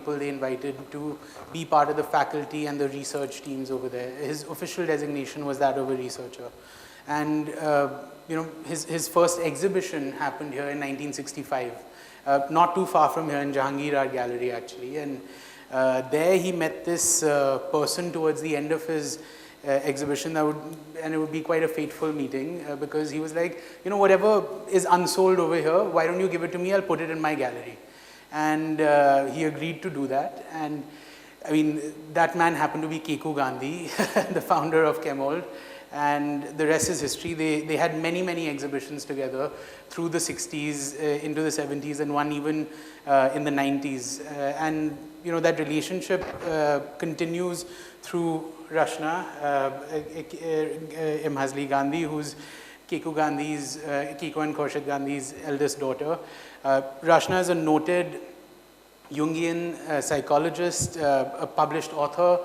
people they invited to be part of the faculty and the research teams over there. His official designation was that of a researcher. And his first exhibition happened here in 1965, not too far from here in Jahangir Art Gallery actually. And there he met this person towards the end of his exhibition, and it would be quite a fateful meeting because he was like, whatever is unsold over here, why don't you give it to me? I'll put it in my gallery. And he agreed to do that. And I mean, that man happened to be Keshav Gandhi, the founder of Chemold. And the rest is history. They had many, many exhibitions together through the 60s, into the 70s, and one even in the 90s. And that relationship continues through Rashna Imhasly-Gandhy, who's Keshav and Khurshid Gandhi's eldest daughter. Rashna is a noted Jungian psychologist, a published author.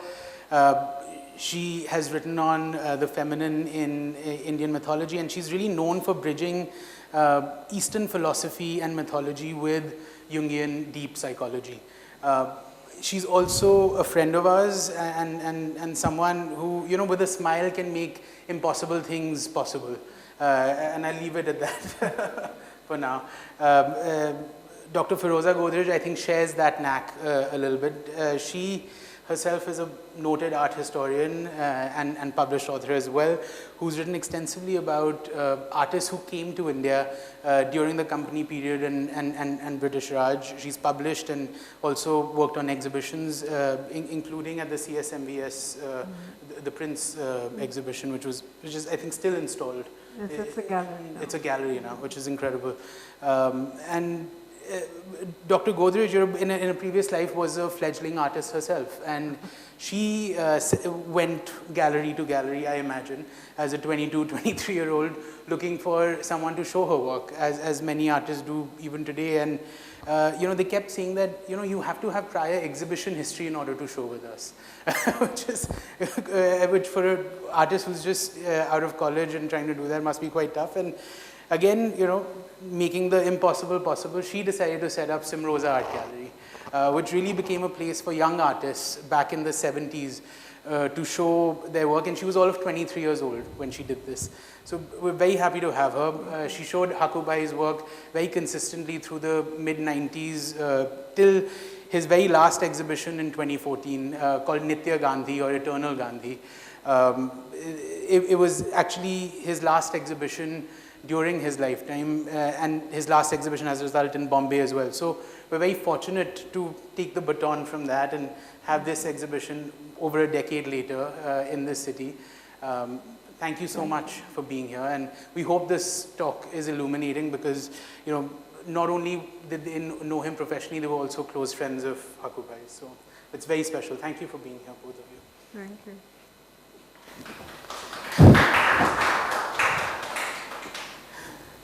She has written on the feminine in Indian mythology, and she's really known for bridging Eastern philosophy and mythology with Jungian deep psychology. She's also a friend of ours and someone who, with a smile can make impossible things possible. And I'll leave it at that for now. Dr. Pheroza Godrej, I think, shares that knack a little bit. She herself is a noted art historian and published author as well, who's written extensively about artists who came to India during the company period and British Raj. She's published and also worked on exhibitions, including at the CSMVS, the Prince exhibition, which is, I think, still installed. Yes, it's a gallery now. It's a gallery now, which is incredible. Dr. Godrej, in a previous life, was a fledgling artist herself, and she went gallery to gallery, I imagine, as a 22, 23-year-old, looking for someone to show her work, as many artists do even today. And they kept saying that you have to have prior exhibition history in order to show with us, which for an artist who's just out of college and trying to do that must be quite tough. And again, making the impossible possible, she decided to set up Simrosa Art Gallery, which really became a place for young artists back in the 70s to show their work. And she was all of 23 years old when she did this. So we're very happy to have her. She showed Haku Bhai's work very consistently through the mid-90s till his very last exhibition in 2014 called Nitya Gandhi or Eternal Gandhi. It was actually his last exhibition during his lifetime, and his last exhibition as a result in Bombay as well. So we're very fortunate to take the baton from that and have this exhibition over a decade later in this city. Thank you so much for being here, and we hope this talk is illuminating because, not only did they know him professionally, they were also close friends of Haku Bhai. So it's very special. Thank you for being here, both of you. Thank you.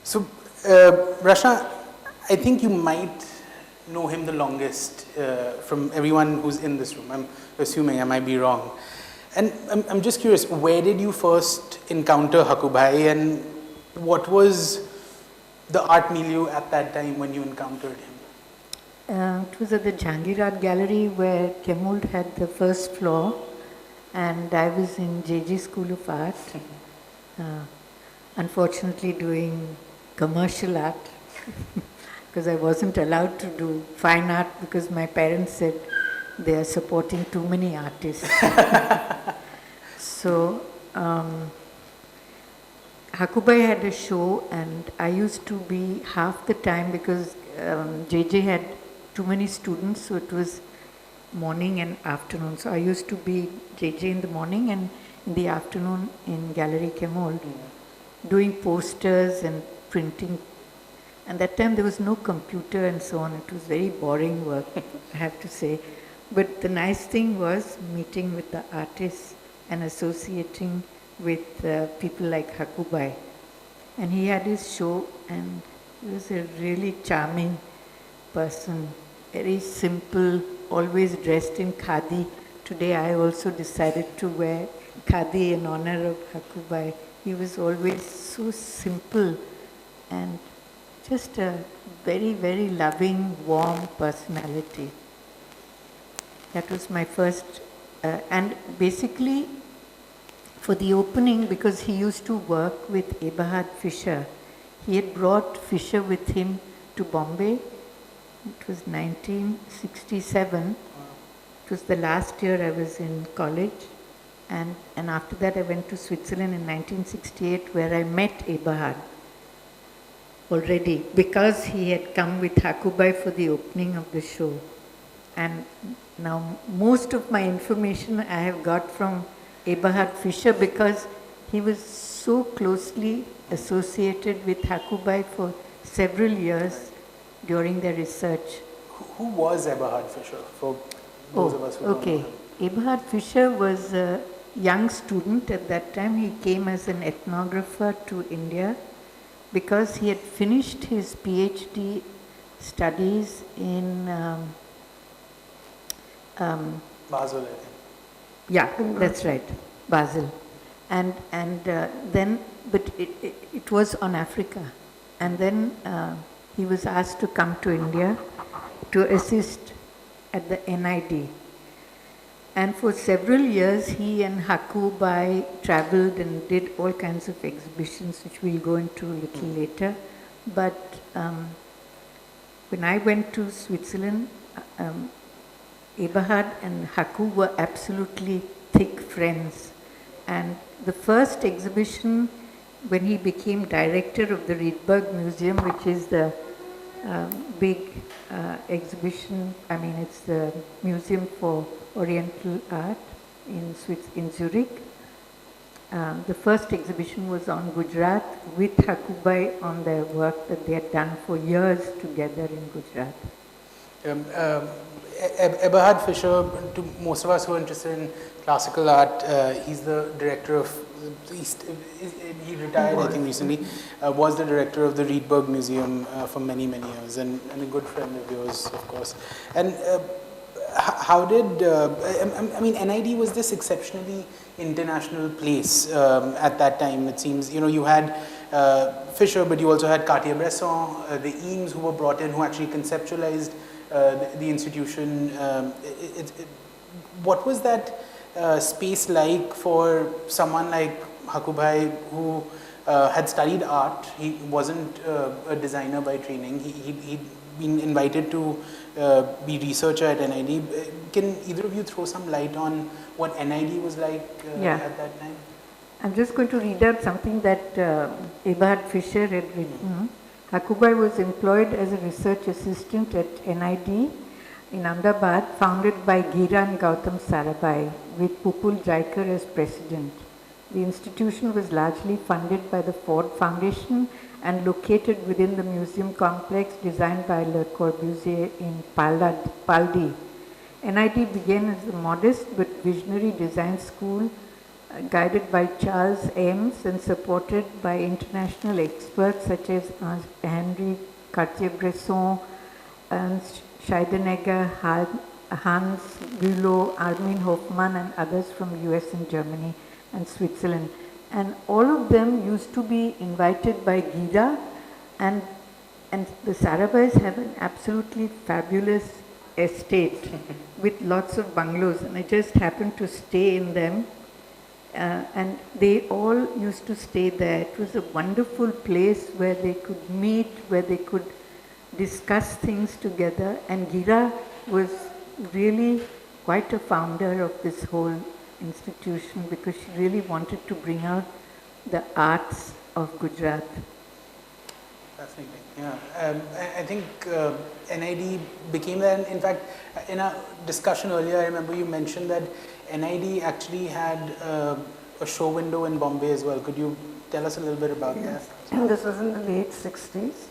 So, Rashna, I think you might know him the longest from everyone who's in this room. I'm assuming, I might be wrong. And I'm just curious, where did you first encounter Haku Bhai, and what was the art milieu at that time when you encountered him? It was at the Jahangir Art Gallery where Chemold had the first floor, and I was in JG School of Art, unfortunately doing commercial art because I wasn't allowed to do fine art because my parents said they are supporting too many artists. So Haku Bhai had a show, and I used to be half the time because JJ had too many students, so it was morning and afternoon. So I used to be JJ in the morning and in the afternoon in Gallery Chemold, doing posters and printing. And that time there was no computer and so on. It was very boring work, I have to say. But the nice thing was meeting with the artists and associating with people like Haku Bhai. And he had his show, and he was a really charming person, very simple, always dressed in khadi. Today I also decided to wear khadi in honor of Haku Bhai. He was always so simple and just a very, very loving, warm personality. That was my first, and basically for the opening, because he used to work with Eberhard Fischer, he had brought Fischer with him to Bombay. It was 1967. It was the last year I was in college. And after that I went to Switzerland in 1968, where I met Eberhard already, because he had come with Hakubai for the opening of the show. And now most of my information I have got from Eberhard Fischer, because he was so closely associated with Hakubai for several years during their research. Who was Eberhard Fischer, for those of us who don't know him? Eberhard Fischer was a young student at that time. He came as an ethnographer to India because he had finished his PhD studies in Basel, I think. Yeah, that's right, Basel. And then, but it was on Africa. And then he was asked to come to India to assist at the NID. And for several years, he and Hakubai traveled and did all kinds of exhibitions, which we'll go into a little later. But when I went to Switzerland, Eberhard and Haku were absolutely thick friends. And the first exhibition, when he became director of the Rydberg Museum, which is the big exhibition, I mean, it's the Museum for Oriental Art in Zurich. The first exhibition was on Gujarat with Hakubai on their work that they had done for years together in Gujarat. Eberhard Fischer, to most of us who are interested in classical art, he's the director of, he retired I think recently, was the director of the Rydberg Museum for many, many years, and a good friend of yours, of course. And how did, I mean, NID was this exceptionally international place at that time, it seems. You know, you had Fischer, but you also had Cartier-Bresson, the Eames who were brought in, who actually conceptualized the institution. What was that space like for someone like Hakubai, who had studied art? He wasn't a designer by training. He'd been invited to be researcher at NID. Can either of you throw some light on what NID was like at that time? I'm just going to read out something that Eberhard Fischer had written. Hakubai was employed as a research assistant at NID in Ahmedabad, founded by Gira and Gautam Sarabhai, with Pupul Jaikar as president. The institution was largely funded by the Ford Foundation and located within the museum complex designed by Le Corbusier in Paldi. NID began as a modest but visionary design school guided by Charles Ames and supported by international experts such as Henri Cartier-Bresson, Ernst Scheidenegger, Hans Bülow, Armin Hofmann, and others from US and Germany and Switzerland. And all of them used to be invited by Gira, and the Sarabhais have an absolutely fabulous estate with lots of bungalows, and I just happened to stay in them. And they all used to stay there. It was a wonderful place where they could meet, where they could discuss things together. And Gira was really quite a founder of this whole institution because she really wanted to bring out the arts of Gujarat. Fascinating, yeah. I think NID became that. In fact, in a discussion earlier, I remember you mentioned that NID actually had a show window in Bombay as well. Could you tell us a little bit about that? And this was in the late 60s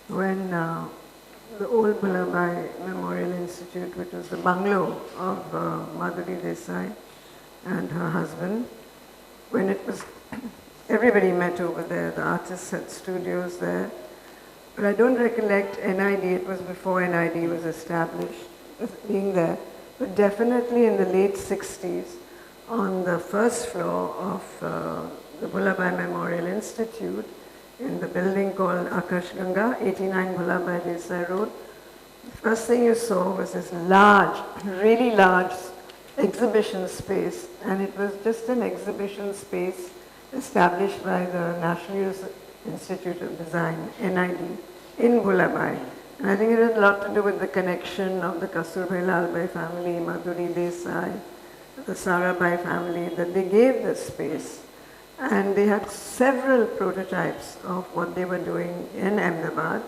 when the old Bhullabai Memorial Institute, which was the bungalow of Madhuri Desai and her husband, when it was, everybody met over there, the artists had studios there. But I don't recollect NID, it was before NID was established, being there. But definitely in the late 60s, on the first floor of the Bhullabai Memorial Institute, in the building called Akash Ganga, 89 Bhullabai Desai Road, First thing you saw was this large, really large exhibition space, and it was just an exhibition space established by the National Institute of Design, NID, in Bhulabai. And I think it had a lot to do with the connection of the Kasturbai Lalbai family, Madhuri Desai, the Sarabhai family, that they gave this space. And they had several prototypes of what they were doing in Ahmedabad.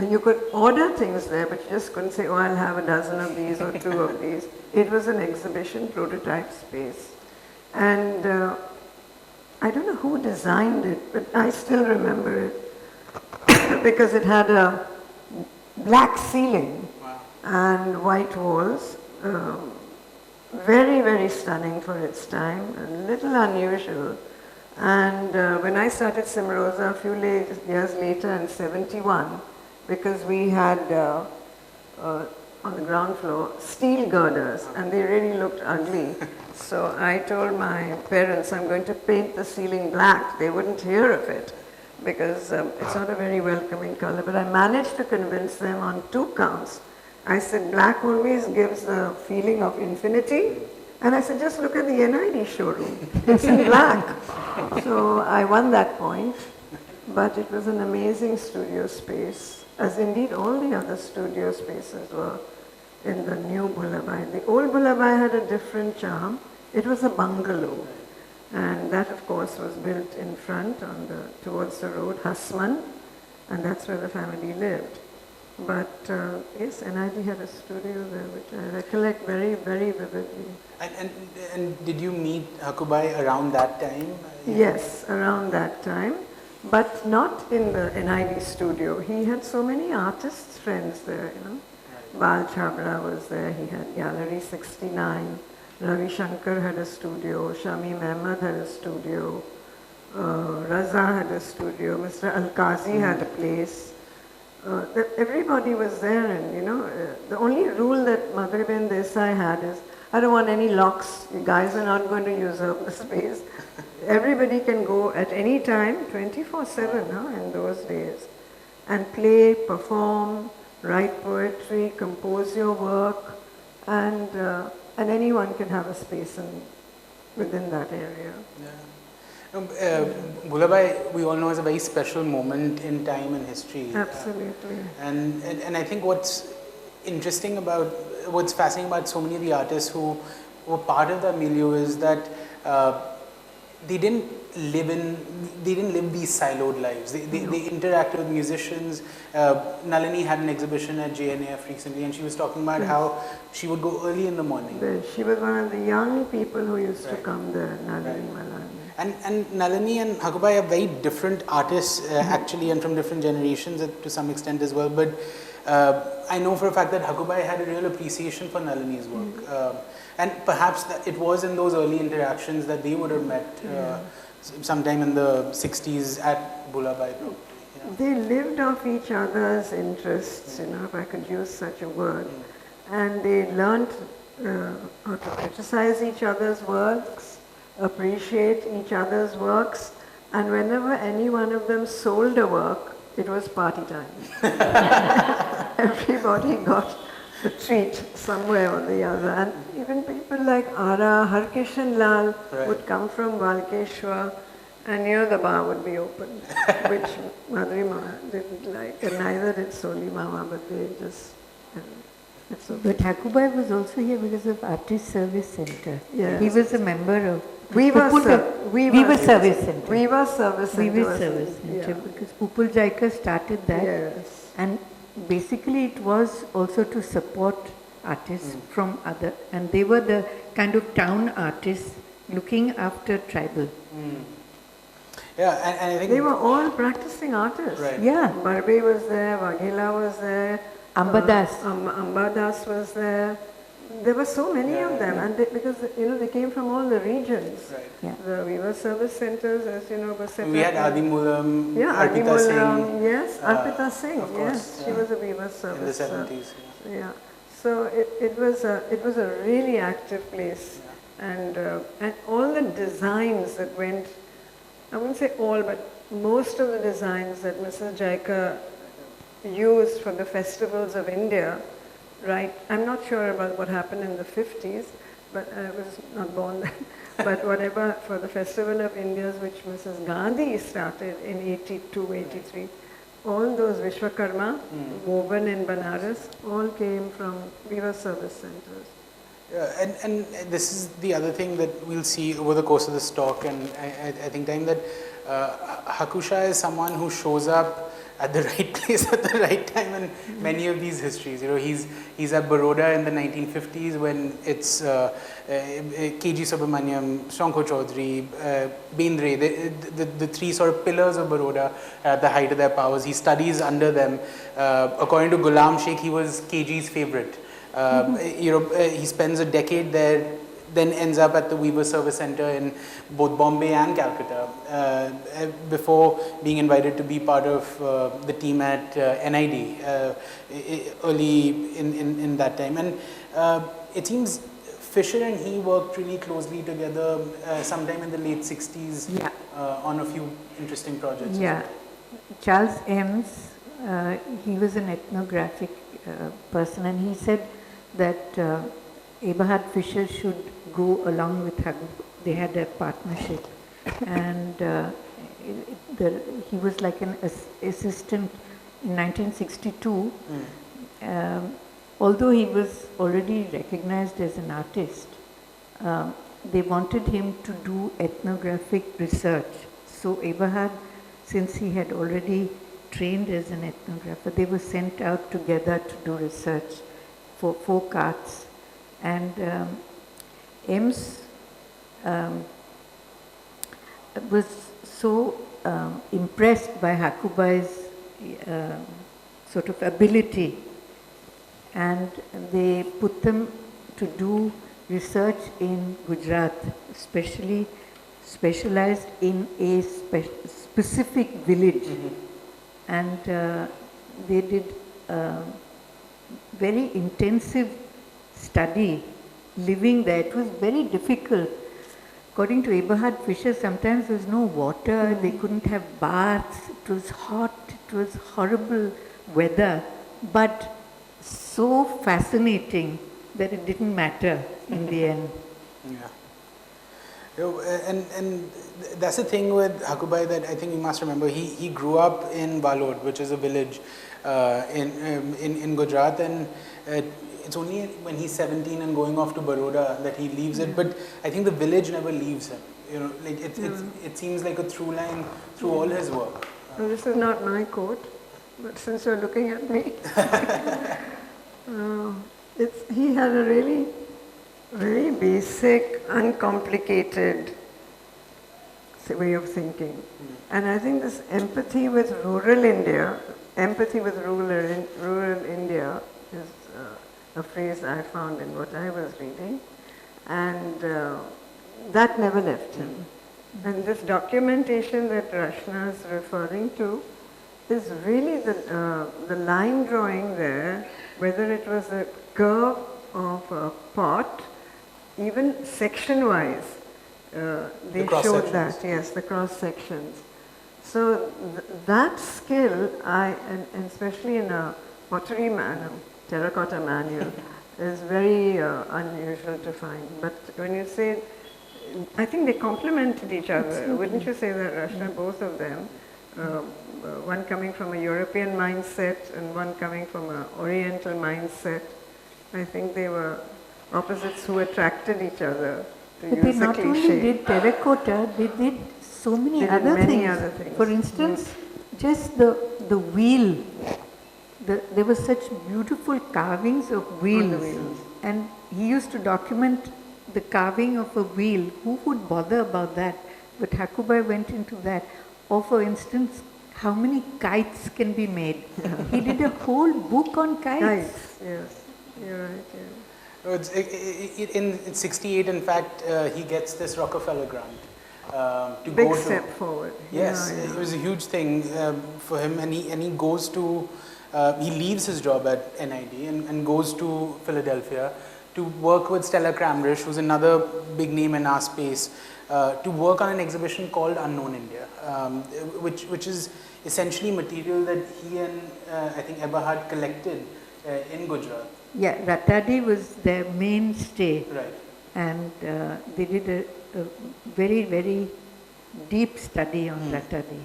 You could order things there, but you just couldn't say, oh, I'll have a dozen of these or 2 of these. It was an exhibition prototype space. And I don't know who designed it, but I still remember it because it had a black ceiling and white walls. Very, very stunning for its time, a little unusual. And when I started Simrosa a few years later in 71, because we had on the ground floor steel girders and they really looked ugly. So I told my parents I'm going to paint the ceiling black. They wouldn't hear of it because it's not a very welcoming color. But I managed to convince them on 2 counts. I said black always gives the feeling of infinity. And I said, just look at the NID showroom. It's in black. So I won that point. But it was an amazing studio space, as indeed all the other studio spaces were in the new Bhulabai. The old Bhulabai had a different charm. It was a bungalow. And that, of course, was built in front towards the road, Hasman. And that's where the family lived. But yes, NID had a studio there, which I recollect very, very vividly. And did you meet Hakubai around that time? Yes, around that time. But not in the NID studio. He had so many artists friends there, you know. Bal Chabra was there, he had Gallery 69. Ravi Shankar had a studio, Shami Mehmed had a studio, Raza had a studio, Mr. Al-Qazi had a place. Everybody was there, and you know, the only rule that Madhuri Desai had is, I don't want any locks, you guys are not going to use up the space. Everybody can go at any time, 24/7 in those days, and play, perform, write poetry, compose your work, and anyone can have a space within that area. Yeah. Bhulabai, we all know, is a very special moment in time and history. Absolutely. And I think what's fascinating about so many of the artists who were part of that milieu is that they didn't live these siloed lives. They interacted with musicians. Nalini had an exhibition at JNAF recently, and she was talking about how she would go early in the morning. She was one of the young people who used to come there, Nalini Malani. And Nalini and Hakubai are very different artists actually, and from different generations to some extent as well. But I know for a fact that Hakubai had a real appreciation for Nalini's work. And perhaps it was in those early interactions that they would have met sometime in the 60s at Bhulabai. They lived off each other's interests, you know, if I could use such a word. And they learned how to criticize each other's works, appreciate each other's works, and whenever any one of them sold a work, it was party time. Everybody got the treat somewhere or the other. And even people like Ara, Harkishan Lal would come from Valkeshwar, and near the bar would be open, which Madhuri Ma didn't like, and neither did Soli Mama, but they just... It's okay. But Hakubai was also here because of Artist Service Center. Yes. He was a member of Weaver Service Center. Weaver Service Center. Weaver Service Center, because Pupul Jaika started that. Yes. And basically it was also to support artists from other, and they were the kind of town artists looking after tribal. Yeah, and I think... They were all practicing artists. Right. Yeah. Barbe was there, Waghela was there. Ambadas. Ambadas was there. There were so many of them, and because you know they came from all the regions. Right. Yeah. The Weaver Service Centers, as you know, were set We up. had Adi Mulam, Adi Arpita Singh. Mulam, yes, Arpita Singh, of course, yes, she was a Weaver Service. In the 70s. Yeah. So it was a really active place, and all the designs that went, I wouldn't say all, but most of the designs that Mrs. Jaika used for the festivals of India, right? I'm not sure about what happened in the 50s, but I was not born then. But whatever, for the Festival of Indias, which Mrs. Gandhi started in 82, 83, all those Vishwakarma, woven in Banaras, all came from Weaver Service Centers. And this is the other thing that we'll see over the course of this talk, and I think time that Haku Shah is someone who shows up at the right place at the right time in many of these histories. You know, he's at Baroda in the 1950s when it's K.G. Subramaniam, Shankho Chaudhary, Bendre, the three sort of pillars of Baroda at the height of their powers. He studies under them. According to Ghulam Sheikh, he was K.G.'s favorite. You know, he spends a decade there, then ends up at the Weaver Service Center in both Bombay and Calcutta before being invited to be part of the team at NID early in that time. And it seems Fisher and he worked really closely together sometime in the late 60s on a few interesting projects. Yeah, Charles Eames, he was an ethnographic person, and he said that Eberhard Fischer should go along with Haku. They had a partnership, and he was like an assistant in 1962. Although he was already recognized as an artist, they wanted him to do ethnographic research. So Eberhard, since he had already trained as an ethnographer, they were sent out together to do research for folk arts. And Eames was so impressed by Hakubai's sort of ability, and they put them to do research in Gujarat, especially specialized in a specific village. And they did very intensive study living there. It was very difficult. According to Eberhard Fischer, sometimes there was no water, they couldn't have baths, it was hot, it was horrible weather, but so fascinating that it didn't matter in the end. Yeah. You know, and that's the thing with Hakubai that I think you must remember. He grew up in Balod, which is a village in Gujarat, and it's only when he's 17 and going off to Baroda that he leaves it. But I think the village never leaves him. You know, like it seems like a through line through all his work. Well, this is not my quote, but since you're looking at me, he had a really very basic, uncomplicated way of thinking. And I think this empathy with rural India, rural India is a phrase I found in what I was reading, and that never left him. And this documentation that Rashna is referring to is really the line drawing there, whether it was a curve of a pot, even section-wise, they showed that, yes, the cross sections. So that skill, and especially in a pottery manual, terracotta manual, is very unusual to find. But when you say, I think they complemented each other. Absolutely. Wouldn't you say that, Rashna, both of them? One coming from a European mindset and one coming from an Oriental mindset. I think they were opposites who attracted each other. But they not only did terracotta, they did so many other things. For instance, just the wheel. There were such beautiful carvings of wheels. And he used to document the carving of a wheel. Who would bother about that? But Hakubai went into that. Or for instance, how many kites can be made? He did a whole book on kites. Yes, you're right. Yeah. In 68, in fact, he gets this Rockefeller grant to Big go to. step forward. Yes, it was a huge thing for him, and he goes to. He leaves his job at NID and goes to Philadelphia to work with Stella Kramrisch, who's another big name in our space, to work on an exhibition called Unknown India, which is essentially material that he and I think Eberhard collected in Gujarat. Yeah, Ratadi was their mainstay. Right. And they did a very, very deep study on Ratadi.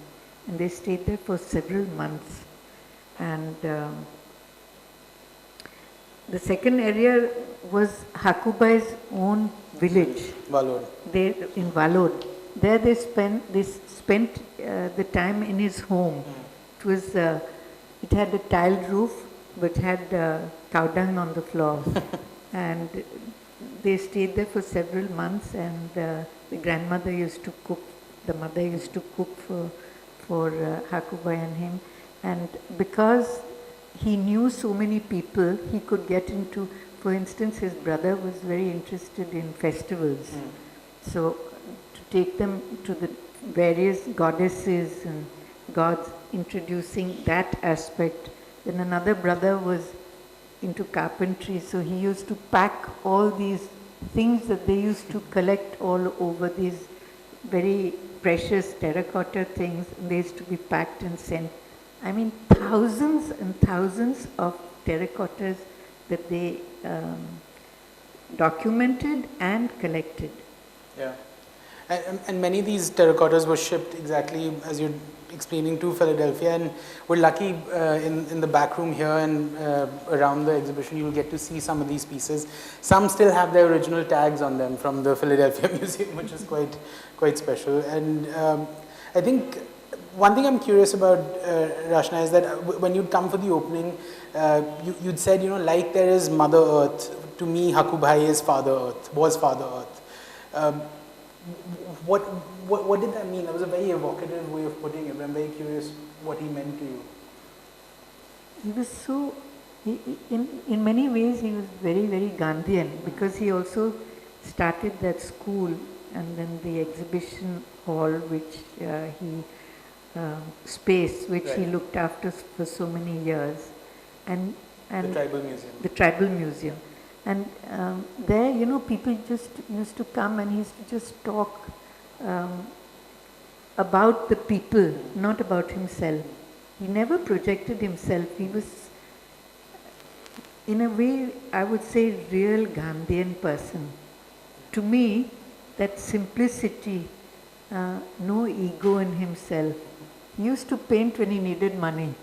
And they stayed there for several months. And the second area was Hakubai's own village. Valod. There in Valod. There they spent the time in his home. It was it had a tiled roof, but had cow dung on the floor, and they stayed there for several months. And the grandmother used to cook. The mother used to cook for Hakubai and him, and because he knew so many people, he could get into. For instance, his brother was very interested in festivals, so to take them to the various goddesses and gods, introducing that aspect. Then another brother was into carpentry, so he used to pack all these things that they used to collect all over, these very precious terracotta things, and they used to be packed and sent. I mean, thousands and thousands of terracottas that they documented and collected. Yeah. And many of these terracottas were shipped exactly as you're explaining to Philadelphia, and we're lucky in the back room here and around the exhibition you'll get to see some of these pieces. Some still have their original tags on them from the Philadelphia Museum, which is quite special. And I think one thing I'm curious about, Rashna, is that when you'd come for the opening, you'd said, like there is Mother Earth, to me Hakubai is Father Earth, was Father Earth. What did that mean? That was a very evocative way of putting it. I'm very curious what he meant to you. He was so, in many ways he was very, very Gandhian, because he also started that school and then the exhibition hall which space which he looked after for so many years. And the Tribal Museum. The Tribal Museum. And there, people just used to come and he used to just talk about the people, not about himself. He never projected himself. He was, in a way, I would say, real Gandhian person. To me, that simplicity, no ego in himself. He used to paint when he needed money.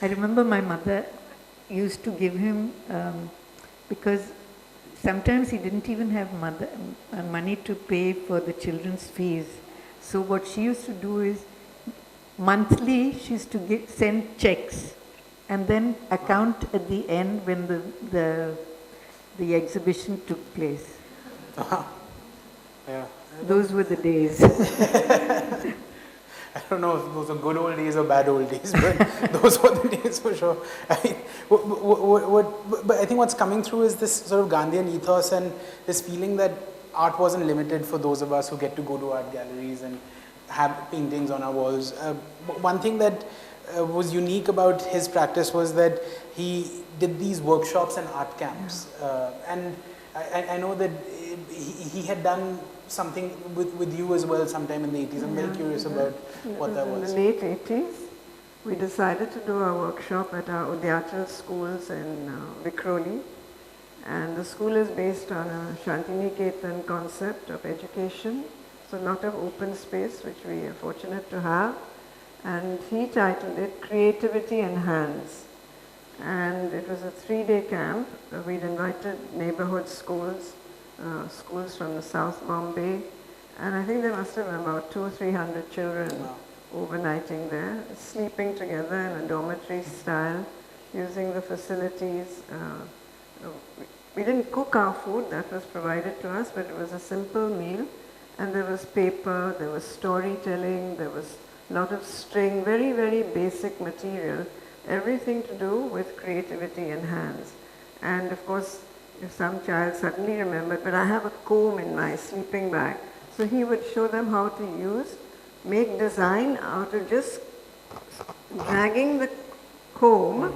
I remember my mother used to give him, because sometimes he didn't even have money to pay for the children's fees. So what she used to do is, monthly she used to send checks and then account at the end when the exhibition took place. Yeah. Those were the days. I don't know if those are good old days or bad old days, but those were the days for sure. But I think what's coming through is this sort of Gandhian ethos and this feeling that art wasn't limited for those of us who get to go to art galleries and have paintings on our walls. One thing that was unique about his practice was that he did these workshops and art camps. And I know that he had done something with you as well sometime in the 80s. I'm very curious about what that was. In the late 80s, we decided to do a workshop at our Udyachal schools in Vikhroli. And the school is based on a Shantiniketan concept of education. So a lot of open space, which we are fortunate to have. And he titled it Creativity in Hands. And it was a 3-day camp. We'd invited neighborhood schools, schools from the South Bombay, and I think there must have been about 200 or 300 children overnighting there, sleeping together in a dormitory style, using the facilities. We didn't cook our food, that was provided to us, but it was a simple meal, and there was paper, there was storytelling, there was a lot of string, very, very basic material, everything to do with creativity in hands. And of course, if some child suddenly remembered, but I have a comb in my sleeping bag. So he would show them how to make design out of just dragging the comb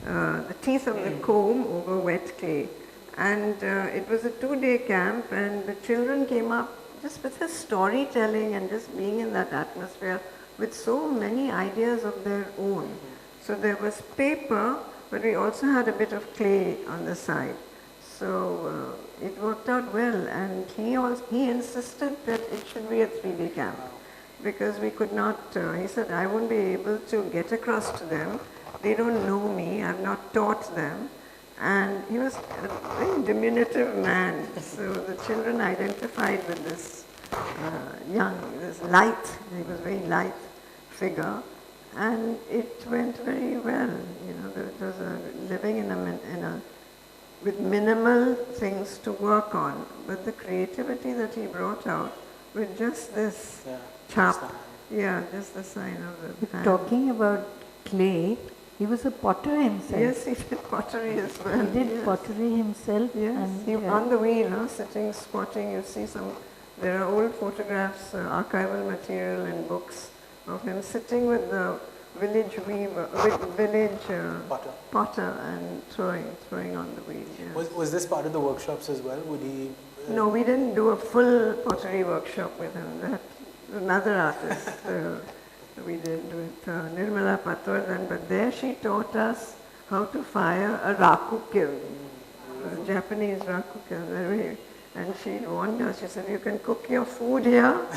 the teeth of the comb over wet clay. And it was a 2-day camp, and the children came up just with the storytelling and just being in that atmosphere with so many ideas of their own. So there was paper, but we also had a bit of clay on the side. So it worked out well, and he insisted that it should be a 3-day camp, because we could not, he said, I won't be able to get across to them. They don't know me, I've not taught them. And he was a very diminutive man, so the children identified with this this light, he was a very light figure, and it went very well. You know, it was living with minimal things to work on, but the creativity that he brought out with just this chap, just the sign of the hand. Talking about clay, he was a potter himself. Yes, he did pottery as well. He did pottery himself. Yes, and he on the wheel, sitting, squatting. You see there are old photographs, archival material and books of him sitting with the village weaver, potter and throwing on the wheel. Yes. Was this part of the workshops as well? Would he? No, we didn't do a full pottery workshop with him. That another artist. We did with Nirmala Patwardhan, but there she taught us how to fire a raku kiln, a Japanese raku kiln. And she warned us, she said, you can cook your food here,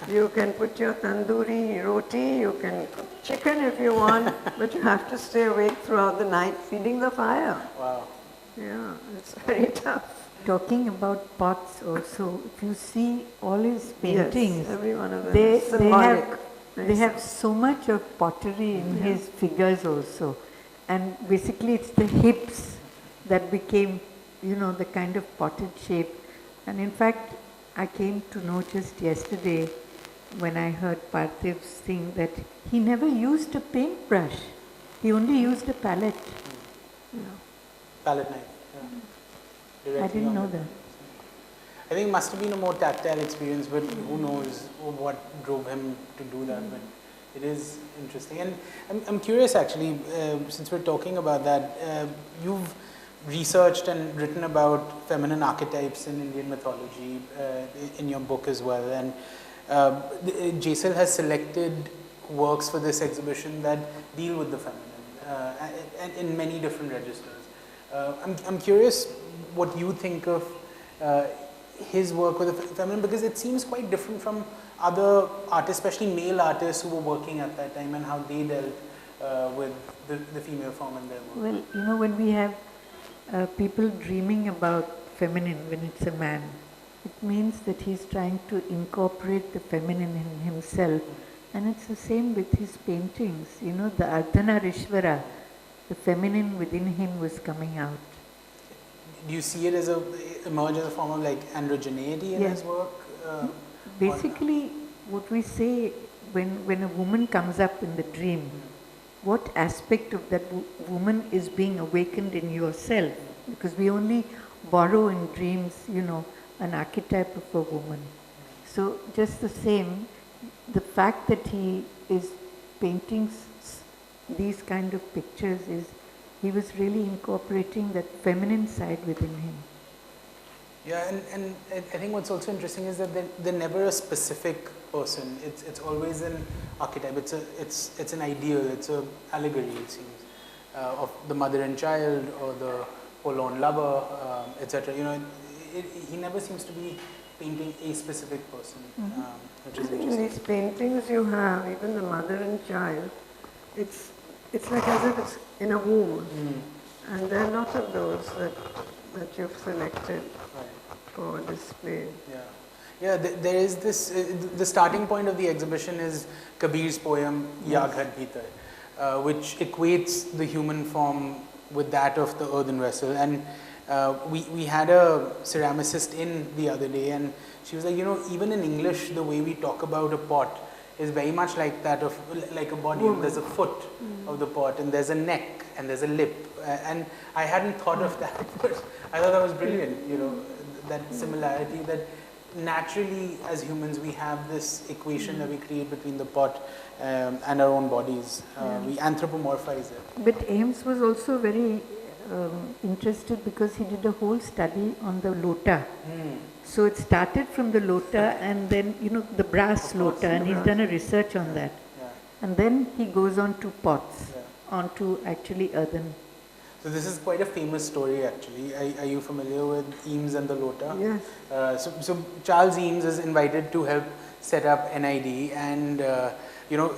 you can put your tandoori roti, you can cook chicken if you want, but you have to stay awake throughout the night feeding the fire. Wow. Yeah, it's very tough. Talking about pots also, if you see all his paintings, yes, every one of them is symbolic. They have so much of pottery in his figures also. And basically it's the hips that became, the kind of potted shape. And in fact, I came to know just yesterday when I heard Parthiv's thing that he never used a paintbrush. He only used a palette. Palette knife. Yeah. I didn't know that. I think it must have been a more tactile experience, but who knows what drove him to do that. But it is interesting. And I'm curious actually, since we're talking about that, you've researched and written about feminine archetypes in Indian mythology in your book as well. And Jesal has selected works for this exhibition that deal with the feminine and in many different registers. I'm curious what you think of his work with the feminine, because it seems quite different from other artists, especially male artists who were working at that time, and how they dealt with the female form in their work. Well, when we have people dreaming about feminine when it's a man, it means that he's trying to incorporate the feminine in himself. And it's the same with his paintings. The Ardhanarishvara, the feminine within him was coming out. Do you see it as emerge as a form of like androgeneity in his work? Basically, what we say when a woman comes up in the dream, what aspect of that woman is being awakened in yourself? Because we only borrow in dreams, an archetype of a woman. So just the same, the fact that he is painting these kind of pictures is he was really incorporating that feminine side within him. Yeah, and I think what's also interesting is that they're never a specific person. It's always an archetype. It's an ideal. It's an allegory, it seems, of the mother and child or the forlorn lover, etc. He never seems to be painting a specific person, which is interesting. In these paintings you have, even the mother and child, it's like as if it's in a womb, and there are lots of those that you've selected for display. Yeah. There is this. The starting point of the exhibition is Kabir's poem Ya Ghat Bheetar, which equates the human form with that of the earthen vessel. And we had a ceramicist in the other day, and she was like, even in English, the way we talk about a pot is very much like that of like a body. There's a foot of the pot, and there's a neck, and there's a lip. And I hadn't thought of that, but I thought that was brilliant. That similarity, that naturally as humans we have this equation that we create between the pot and our own bodies. We anthropomorphize it. But Ames was also very interested because he did a whole study on the lota. So it started from the lota and then, the brass lota, and he's done a research on that. Yeah. And then he goes on to pots, onto actually earthen. So this is quite a famous story actually. Are you familiar with Eames and the lota? Yes. So Charles Eames is invited to help set up NID, and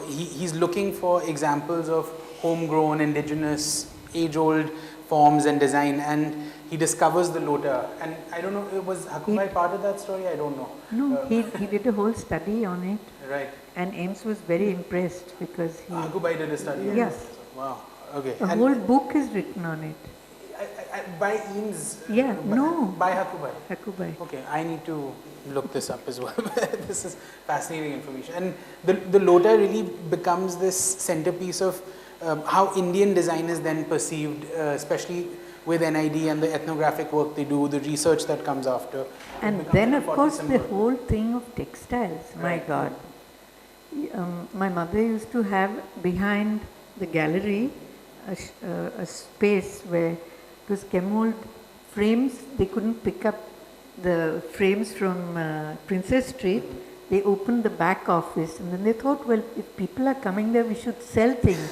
he's looking for examples of homegrown, indigenous, age-old forms and design, and he discovers the lota. And I don't know, was Hakubai part of that story? I don't know. No, he did a whole study on it. Right. And Ames was very impressed because he... Hakubai did a study on Yes. it. Wow. Okay. A whole book is written on it. By Eames? Yeah, no. By Hakubai? Hakubai. Okay, I need to look this up as well. This is fascinating information. And the lota really becomes this centerpiece of how Indian design is then perceived, especially with NID and the ethnographic work they do, the research that comes after. And then, of course, the whole thing of textiles. My God. My mother used to have behind the gallery a space where it was Kemold frames. They couldn't pick up the frames from Princess Street. They opened the back office, and then they thought, well, if people are coming there, we should sell things.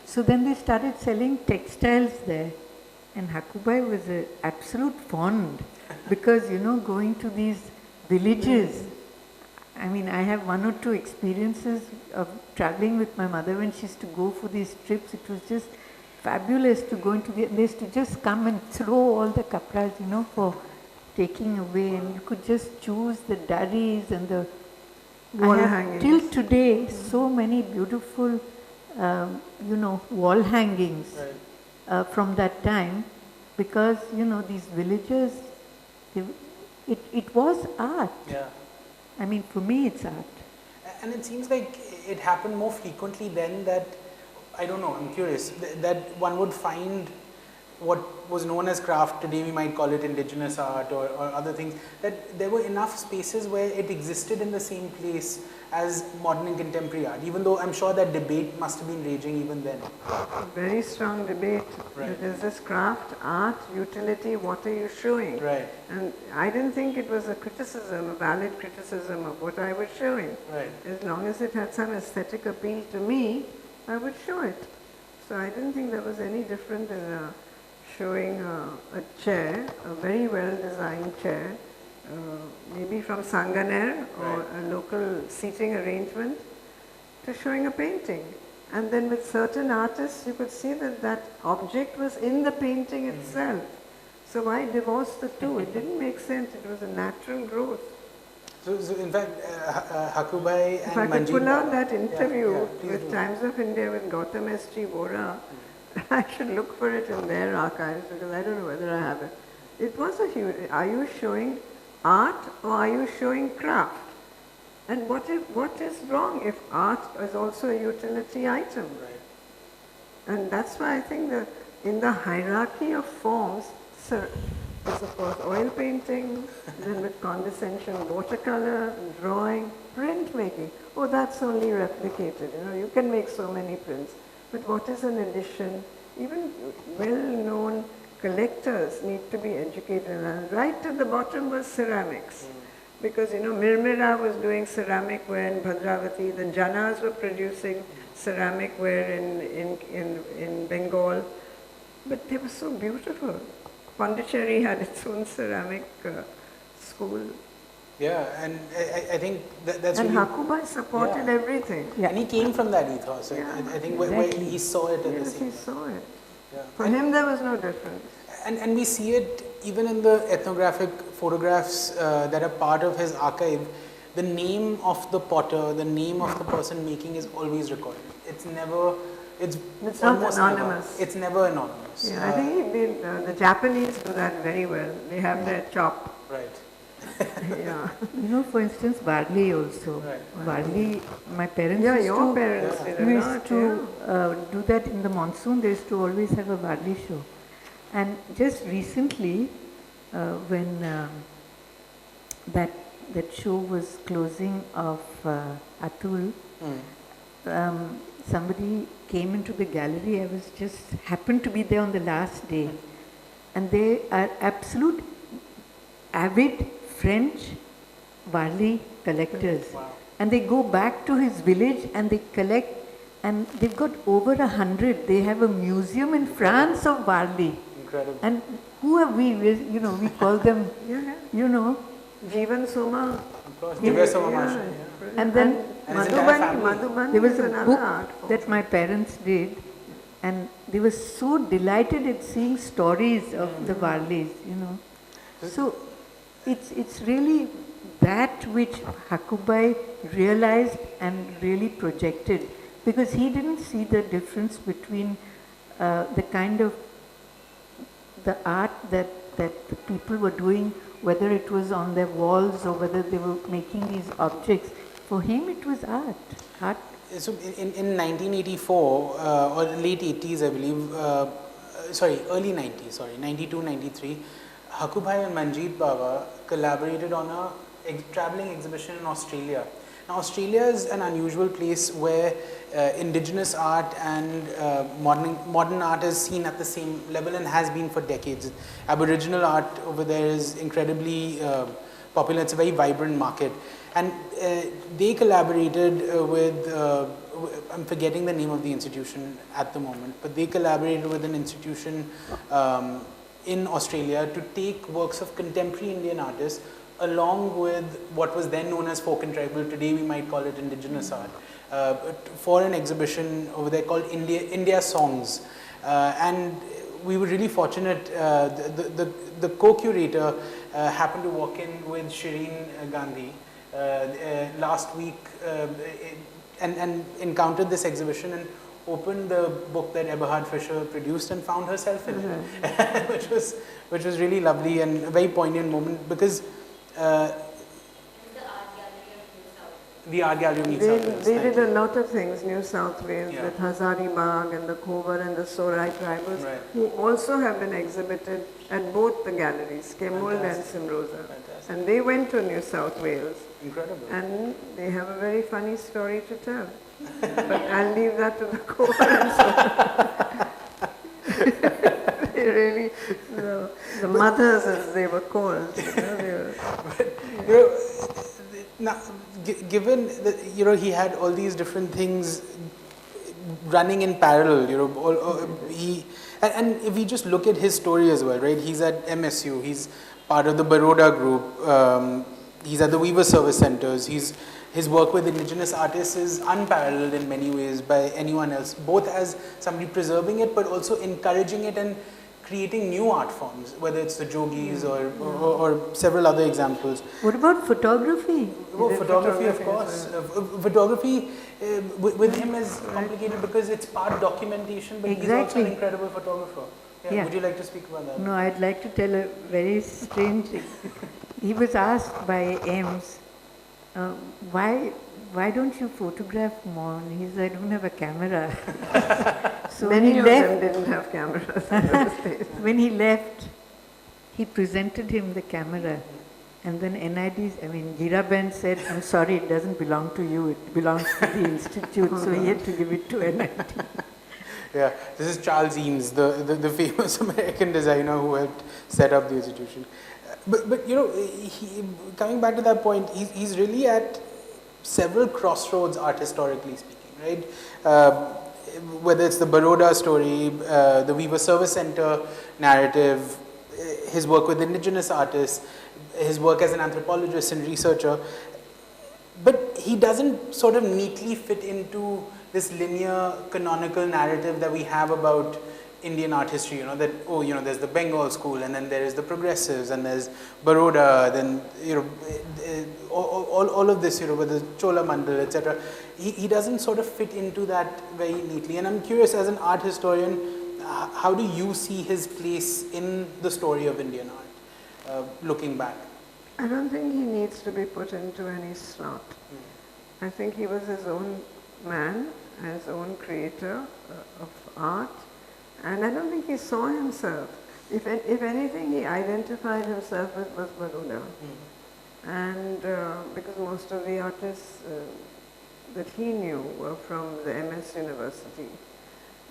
So then they started selling textiles there. And Hakubai was an absolute fond because, going to these villages. I mean, I have one or two experiences of traveling with my mother when she used to go for these trips. It was just fabulous to go into they used to just come and throw all the kapras, for taking away, and you could just choose the daris and the wall hangings. Till today, so many beautiful, wall hangings from that time, because these villages, it was art. Yeah. I mean, for me, it's art. And it seems like it happened more frequently then that, I don't know, I'm curious, that one would find what was known as craft, today we might call it indigenous art or other things, that there were enough spaces where it existed in the same place as modern and contemporary art, even though I'm sure that debate must have been raging even then. A very strong debate. Right. There's this craft, art, utility, what are you showing? Right. And I didn't think it was a criticism, a valid criticism of what I was showing. Right. As long as it had some aesthetic appeal to me, I would show it. So I didn't think there was any different in showing a chair, a very well designed chair, maybe from Sanganer or a local seating arrangement, to showing a painting. And then with certain artists, you could see that that object was in the painting itself. So why divorce the two? It didn't make sense. It was a natural growth. So in fact, Hakubai and If I could Manjeet pull out Baba- that interview please with do. Times of India with Gautam S.G. Vora, I should look for it in their archives because I don't know whether I have it. It was a huge, are you showing art or are you showing craft? And what is wrong if art is also a utility item? Right. And that's why I think that in the hierarchy of forms, there's of course oil painting, then with condescension watercolor, drawing, printmaking. Oh, that's only replicated. You can make so many prints. But what is an addition? Even well-known collectors need to be educated. And right at the bottom was ceramics. Because, Mirmira was doing ceramic ware in Bhadravati, the Janas were producing ceramic ware in Bengal. But they were so beautiful. Pondicherry had its own ceramic school. Yeah, and I think that's And really... Hakubai supported everything. Yeah. And he came from that ethos. I think where he saw it at the Yes, same he time. saw it. Yeah. For him, there was no difference. And we see it even in the ethnographic photographs that are part of his archive. The name of the potter, the name of the person making is always recorded. It's never, it's not almost anonymous. Never, it's never anonymous. Yeah, I think the Japanese do that very well. They have their chop. Right. Yeah. For instance, barley also. Right. Barley, my parents Yeah, used your to, parents did a used lot, to do that in the monsoon. They used to always have a barley show. And just recently, when that that show was closing of Atul. Somebody came into the gallery. I was just happened to be there on the last day, and they are absolute avid French Varley collectors. Wow. And they go back to his village and they collect, and they've got over 100. They have a museum in France of Varley. Incredible. And who are we? You know, we call them, you know. Jeevan Soma. Of course, Divya Somamash. And then Madhubani there was is a another book art form. that my parents did, and they were so delighted at seeing stories of the Varleys, you know. So it's really that which Hakubai realized and really projected, because he didn't see the difference between the kind of the art that the people were doing, whether it was on their walls or whether they were making these objects. For him it was art. So in 1984 or late 80s, I believe, early 90s, 92, 93, Hakubai and Manjeet Bawa collaborated on a traveling exhibition in Australia. Now, Australia is an unusual place where indigenous art and modern art is seen at the same level and has been for decades. Aboriginal art over there is incredibly popular. It's a very vibrant market. And they collaborated with, I'm forgetting the name of the institution at the moment, but they collaborated with an institution in Australia to take works of contemporary Indian artists along with what was then known as folk and tribal, today we might call it indigenous art, for an exhibition over there called India Songs. And we were really fortunate, the co-curator happened to walk in with Shireen Gandhi last week and encountered this exhibition and opened the book that Eberhard Fischer produced and found herself in it, which was really lovely and a very poignant moment, because the Art Gallery of New South Wales. They did a lot of things, New South Wales, with Hazaribagh and the Kovar and the Sorai tribals, who also have been exhibited at both the galleries, Kemul and Simrosa. And they went to New South Wales. Incredible. And they have a very funny story to tell. But I'll leave that to the Kovar and Sorai. They really, the mothers as they were called. Now, given that he had all these different things running in parallel, and if we just look at his story as well, right? He's at MSU, he's part of the Baroda group, he's at the Weaver Service Centers, his work with indigenous artists is unparalleled in many ways by anyone else, both as somebody preserving it but also encouraging it and creating new art forms, whether it's the Jogis or several other examples. What about photography? Oh, photography, of course. Photography with him is complicated because it's part documentation, but he's also an incredible photographer. Yeah. Would you like to speak about that? No, I'd like to tell a very strange thing. He was asked by Ames, why don't you photograph more? And he said, I don't have a camera. So many of them didn't have cameras in those days. When he left, he presented him the camera. And then Giraben said, I'm sorry, it doesn't belong to you, it belongs to the institute. So he had to give it to NID. Yeah, this is Charles Eames, the famous American designer who helped set up the institution. But coming back to that point, he's really at several crossroads art historically speaking, right? Whether it's the Baroda story, the Weaver Service Center narrative, his work with indigenous artists, his work as an anthropologist and researcher, but he doesn't sort of neatly fit into this linear canonical narrative that we have about Indian art history, that, there's the Bengal school, and then there is the progressives, and there's Baroda, then, all of this, with the Chola Mandal, etc. He doesn't sort of fit into that very neatly. And I'm curious, as an art historian, how do you see his place in the story of Indian art, looking back? I don't think he needs to be put into any slot. I think he was his own man, his own creator of art. And I don't think he saw himself. If anything, he identified himself with was Baroda. and because most of the artists that he knew were from the MS University.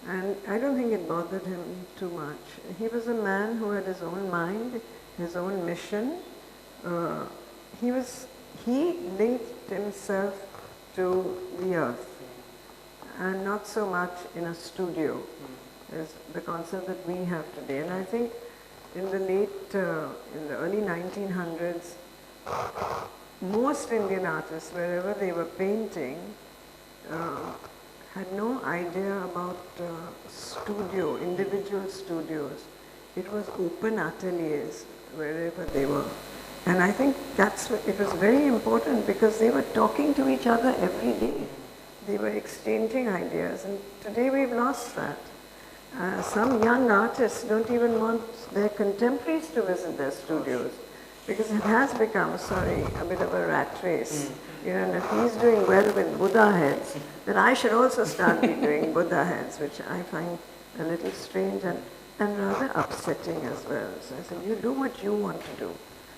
And I don't think it bothered him too much. He was a man who had his own mind, his own mission. He linked himself to the earth, and not so much in a studio as the concept that we have today. And I think in the early 1900s, most Indian artists, wherever they were painting, had no idea about individual studios. It was open ateliers wherever they were. And I think it was very important because they were talking to each other every day. They were exchanging ideas, and today we've lost that. Some young artists don't even want their contemporaries to visit their studios because it has become, a bit of a rat race. And if he's doing well with Buddha heads, then I should also start doing Buddha heads, which I find a little strange and rather upsetting as well. So I said, you do what you want to do,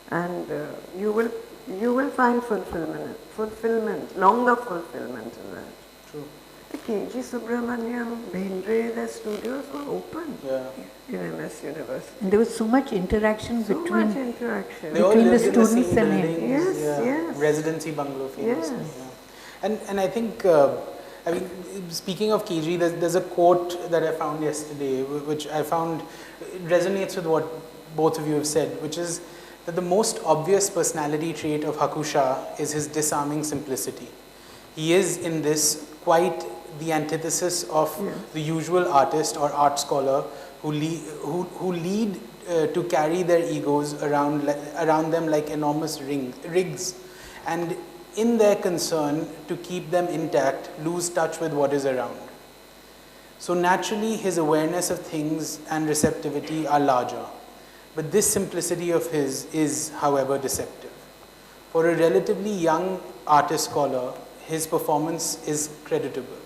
and you will find fulfillment, longer fulfillment in that. True. The K.G. Subramaniam, Bendre, their studios were open in MS University. And there was so much interaction between They all the lived in the students same and him. buildings, Yes. Residency bungalow famously. Yes. Yeah. And I think, speaking of KG, there's a quote that I found yesterday, which I found resonates with what both of you have said, which is that the most obvious personality trait of Haku Shah is his disarming simplicity. He is in this quite the antithesis of the usual artist or art scholar who lead to carry their egos around them like enormous rigs, and in their concern to keep them intact, lose touch with what is around. So naturally, his awareness of things and receptivity are larger, but this simplicity of his is, however, deceptive. For a relatively young artist scholar, his performance is creditable.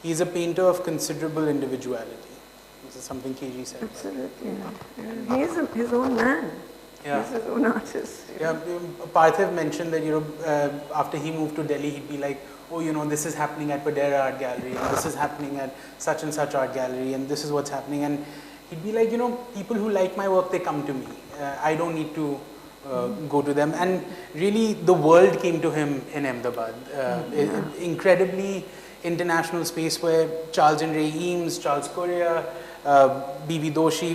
He is a painter of considerable individuality. This is something KG said. Absolutely. Yeah. He is his own man. Yeah. He's his own artist. Yeah, Parthiv mentioned that after he moved to Delhi, he'd be like, oh, this is happening at Padera Art Gallery, and this is happening at such and such art gallery, and this is what's happening. And he'd be like, people who like my work, they come to me. I don't need to go to them. And really, the world came to him in Ahmedabad. Incredibly international space where Charles and Ray Eames, Charles Correa, B.B. Doshi,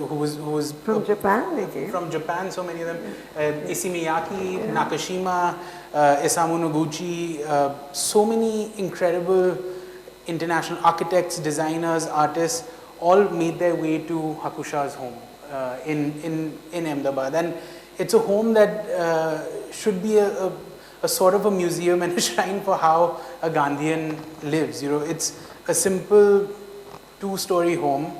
who was from Japan, they came. From Japan, so many of them. Issey Miyake, Nakashima, Isamu Noguchi, so many incredible international architects, designers, artists, all made their way to Haku Shah's home in Ahmedabad. And it's a home that should be a sort of a museum and a shrine for how a Gandhian lives. It's a simple two-story home,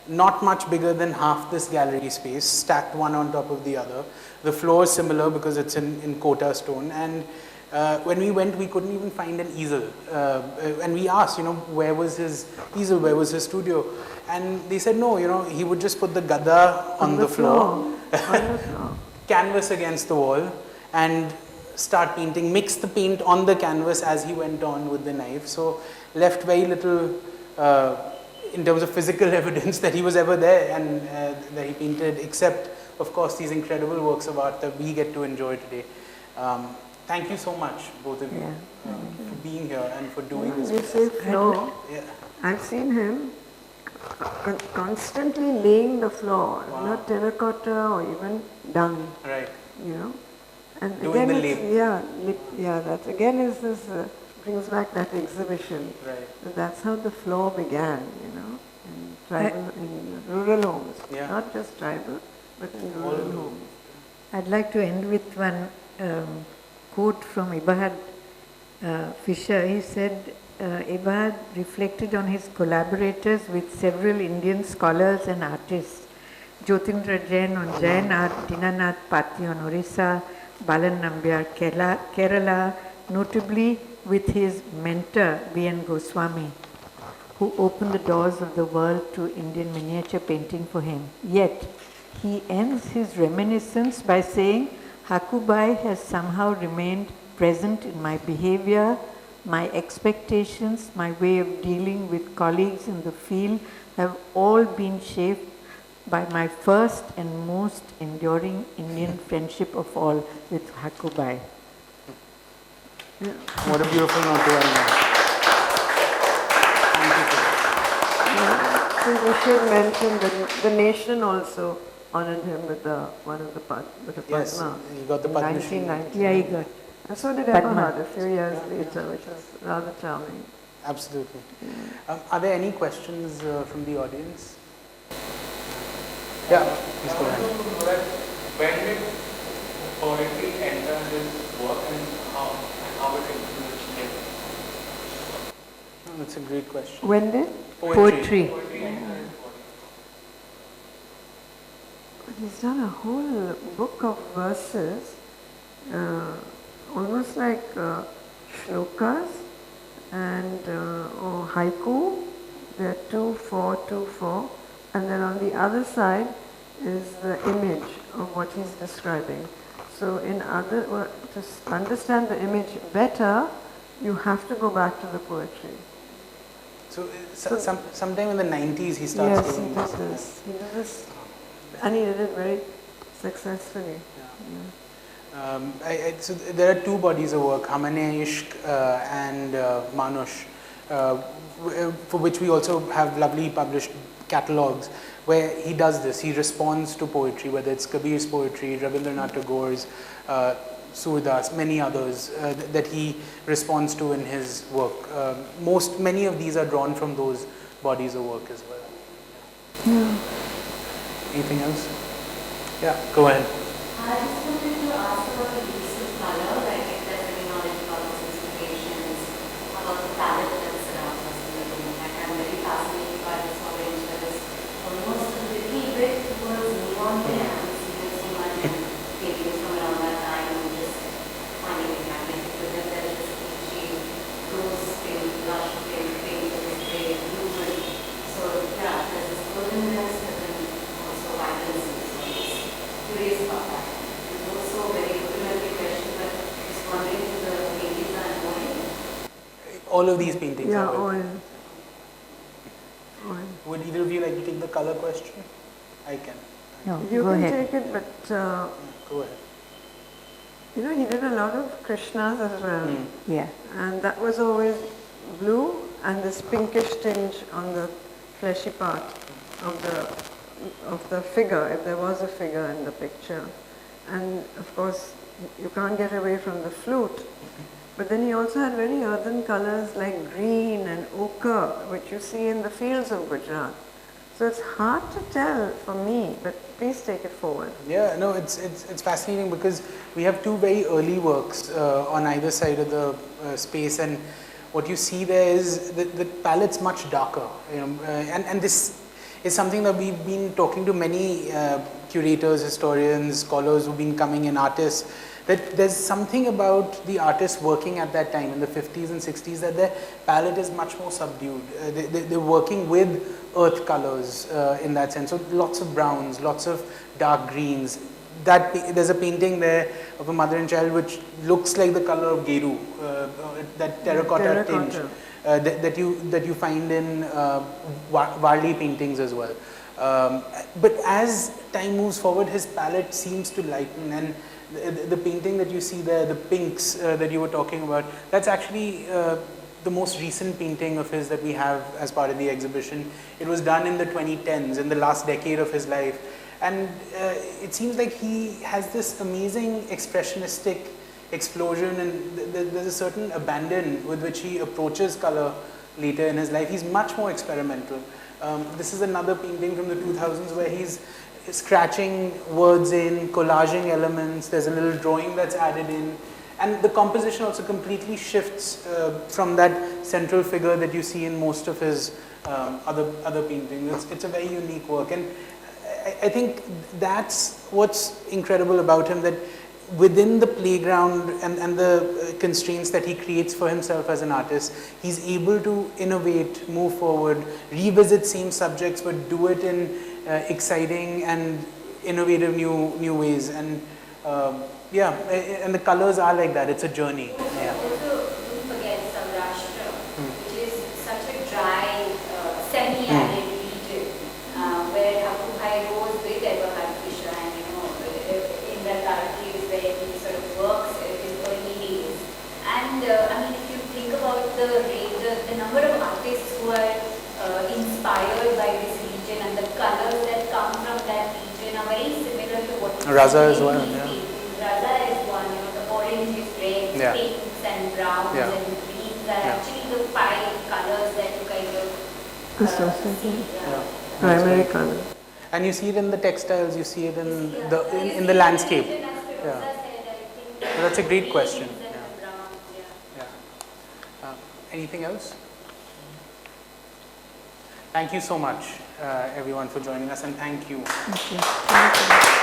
not much bigger than half this gallery space, stacked one on top of the other. The floor is similar because it's in Kota stone. And when we went, we couldn't even find an easel. And we asked, where was his easel, where was his studio? And they said, no, he would just put the gada on the floor. Canvas against the wall, and start painting, mix the paint on the canvas as he went on with the knife. So left very little in terms of physical evidence that he was ever there and that he painted, except of course these incredible works of art that we get to enjoy today. Thank you so much, both of you, for being here and for doing this. You say floor. I've seen him constantly laying the floor, not terracotta or even dung. Right. And doing again, that again is this brings back that exhibition. Right. That's how the floor began, in tribal, in rural homes, not just tribal, but in rural homes. I'd like to end with one quote from Eberhard Fischer. He said, Eberhard reflected on his collaborators with several Indian scholars and artists, Jyotindra Jain on Jain art, Dinanath Pati on Orissa, Balan Nambiar Kerala, notably with his mentor B.N. Goswami, who opened the doors of the world to Indian miniature painting for him. Yet, he ends his reminiscence by saying Hakubai has somehow remained present in my behavior, my expectations, my way of dealing with colleagues in the field have all been shaped by my first and most enduring Indian friendship of all with Hakubai. Yeah. What a beautiful note to end on. Thank you. We should mention that the nation also honored him with one of the Padma. Yes, he got the Padma Shri. 1990. Yeah, he got. And so did Padma. Eberhard a few years later, which was rather charming. Absolutely. Are there any questions from the audience? Yeah, please go ahead. When did poetry enter his work and how it influenced him? Oh, that's a great question. When did? Poetry. He's done a whole book of verses, almost like shlokas and or haiku. There are 2, 4, 2, 4. And then on the other side is the image of what he's describing. So to understand the image better, you have to go back to the poetry. So, sometime in the 90s he starts Yes, doing this. he did this, and he did it very successfully. So there are two bodies of work, Hamane Ishq and Manush, for which we also have lovely published catalogues where he does this. He responds to poetry, whether it's Kabir's poetry, Rabindranath Tagore's, Surdas, many others that he responds to in his work. Many of these are drawn from those bodies of work as well. Yeah. Anything else? Yeah, go ahead. I just wanted to ask about the use of color, like if there's any knowledge about those inspirations, about the palette that surrounds us in the room. Like I'm very fascinated by this orange that is almost a little bit towards neon there. I haven't seen it so much in paintings from around that time and just finding it magnetic. But then there's this peachy, rose pink, lush pink, pink that is gray, blue. So yeah, there's this goldenness but then also vibrancy. So I'm just curious about that. Also very rudimentary question, but just wondering if the paintings are in oil. All of these paintings Yeah, are oil. oil. Would either of you like to take the color question? I can. No, You go can ahead. take it, but Go ahead. he did a lot of Krishnas as well, Yeah. and that was always blue and this pinkish tinge on the fleshy part of the figure, if there was a figure in the picture. And of course, you can't get away from the flute. But then he also had very earthen colors like green and ochre, which you see in the fields of Gujarat. So it's hard to tell for me, but please take it forward. Yeah, no, it's fascinating because we have two very early works on either side of the space, and what you see there is the palette's much darker, and this is something that we've been talking to many curators, historians, scholars who've been coming in, artists, that there's something about the artists working at that time in the 50s and 60s that their palette is much more subdued. They're working with earth colors in that sense. So lots of browns, lots of dark greens. There's a painting there of a mother and child which looks like the color of geru, that terracotta tinge that you find in Warli paintings as well. But as time moves forward, his palette seems to lighten, and the painting that you see there, the pinks that you were talking about, that's actually the most recent painting of his that we have as part of the exhibition. It was done in the 2010s, in the last decade of his life. And it seems like he has this amazing expressionistic explosion, and there's a certain abandon with which he approaches color later in his life. He's much more experimental. This is another painting from the 2000s where he's scratching words in, collaging elements, there's a little drawing that's added in, and the composition also completely shifts from that central figure that you see in most of his other paintings. It's a very unique work, and I think that's what's incredible about him, that within the playground and the constraints that he creates for himself as an artist, he's able to innovate, move forward, revisit same subjects, but do it in exciting and innovative new ways. And Yeah, and the colors are like that. It's a journey. Yeah. Also, don't forget Saurashtra, which is such a dry, semi-arid region, where Haku goes with Haku Shah, and in the caves where he sort of works in his early days. And I mean, if you think about the number of artists who are inspired by this region, and the colors that come from that region are very similar to what you Raza see as in well, these yeah. caves. Raza is one, the oranges, reds, Yeah. pinks and browns Yeah. and greens are Yeah. actually the 5 colors that you kind of see. Yeah. Primary color. And you see it in the textiles, you see it in the landscape. Yeah. So that's a great question. Yeah. Anything else? Thank you so much, everyone, for joining us, and thank you. Thank you.